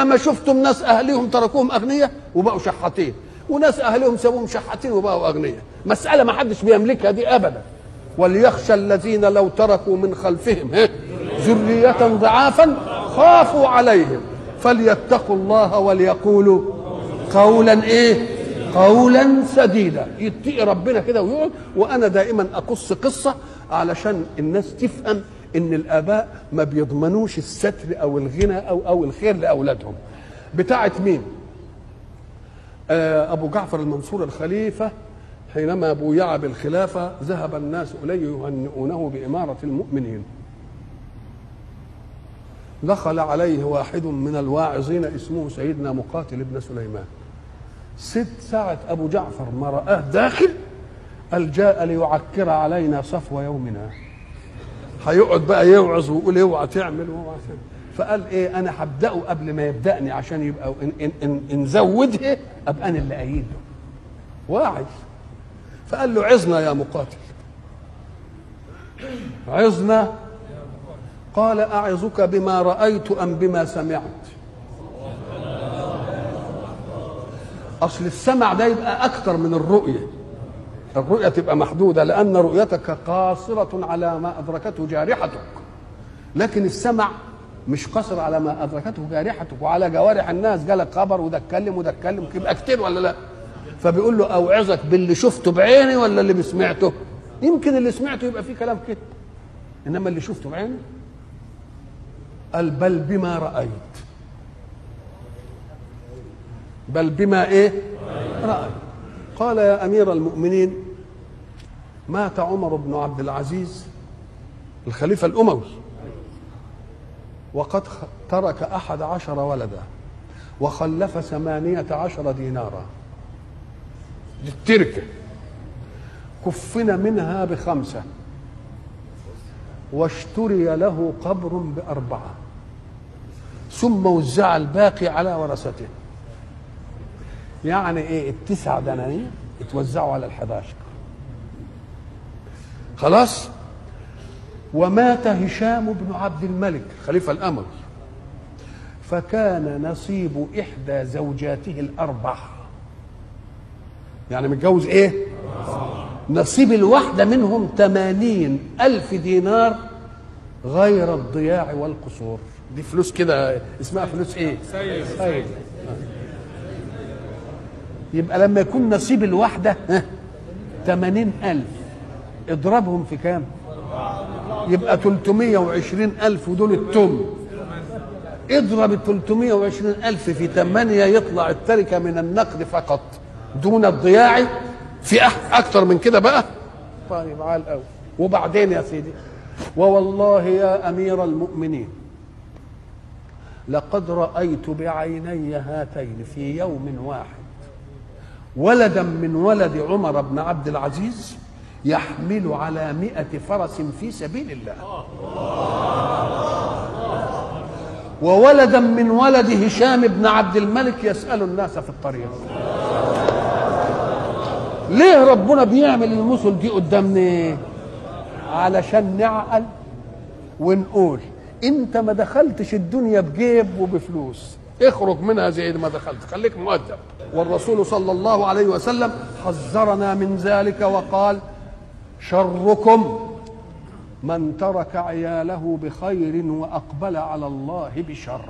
ياما شفتم ناس اهليهم تركوهم اغنياء وبقوا شحاتين، وناس اهليهم سابوهم شحاتين وبقوا اغنياء. مساله ما حدش بيملكها دي ابدا. وليخشى الذين لو تركوا من خلفهم ذرية ضعافا خافوا عليهم فليتقوا الله وليقولوا قولا قولا سديدا. يتقي ربنا كده ويقعد. وانا دائما اقص قصه علشان الناس تفهم ان الاباء ما بيضمنوش الستر او الغنى او الخير لاولادهم. بتاعه مين؟ ابو جعفر المنصور الخليفه حينما بويع بالخلافه ذهب الناس اليه يهنئونه باماره المؤمنين. دخل عليه واحد من الواعظين اسمه سيدنا مقاتل بن سليمان. ساعة أبو جعفر ما رآه داخل قال جاء ليعكر علينا صفو يومنا. هيقعد بقى يوعظ ويقول اوعى تعمل واوعى تعمل. فقال انا هبدأه قبل ما يبدأني عشان يبقى إن زودها ابقى انا اللي ايده. واعظ. فقال له عظنا يا مقاتل. عظنا. قال اعظك بما رأيت ام بما سمعت؟ اصل السمع ده يبقى اكتر من الرؤيه. الرؤيه تبقى محدوده لان رؤيتك قاصره على ما ادركته جارحتك، لكن السمع مش قاصر على ما ادركته جارحتك وعلى جوارح الناس. جالك خبر وده اتكلم وده اتكلم يبقى كتير ولا لا؟ فبيقول له اوعظك باللي شفته بعيني ولا اللي سمعته؟ يمكن اللي سمعته يبقى فيه كلام كده، انما اللي شفته بعيني قال بل بما رايت. بل بما رأى. قال يا أمير المؤمنين مات عمر بن عبد العزيز الخليفة الأموي وقد ترك 11 ولدا وخلف 18 دينارا. للتركة كفن منها ب5 واشتري له قبر ب4 ثم وزع الباقي على ورثته. يعني ال9 دنانير اتوزعوا على ال11. خلاص. ومات هشام بن عبد الملك خليفة الأموي فكان نصيب إحدى زوجاته ال4 يعني متجوز نصيب الواحدة منهم 80,000 دينار غير الضياع والقصور. دي فلوس كده اسمها فلوس سيد. يبقى لما يكون نصيب الواحدة 80,000 اضربهم في كام؟ يبقى 320,000 ودول التم. اضرب 320,000 في 8 يطلع التركة من النقد فقط دون الضياع. في أكتر من كده بقى؟ طيب عال قوي. وبعدين يا سيدي ووالله يا أمير المؤمنين لقد رأيت بعيني هاتين في يوم واحد ولدا من ولد عمر بن عبد العزيز يحمل على 100 فرس في سبيل الله وولدا من ولد هشام بن عبد الملك يسأل الناس في الطريق. ليه ربنا بيعمل المثل دي قدامنا؟ علشان نعقل ونقول انت ما دخلتش الدنيا بجيب وبفلوس، اخرج منها زي ما دخلت، خليك مؤدب. والرسول صلى الله عليه وسلم حذرنا من ذلك وقال شركم من ترك عياله بخير وأقبل على الله بشر.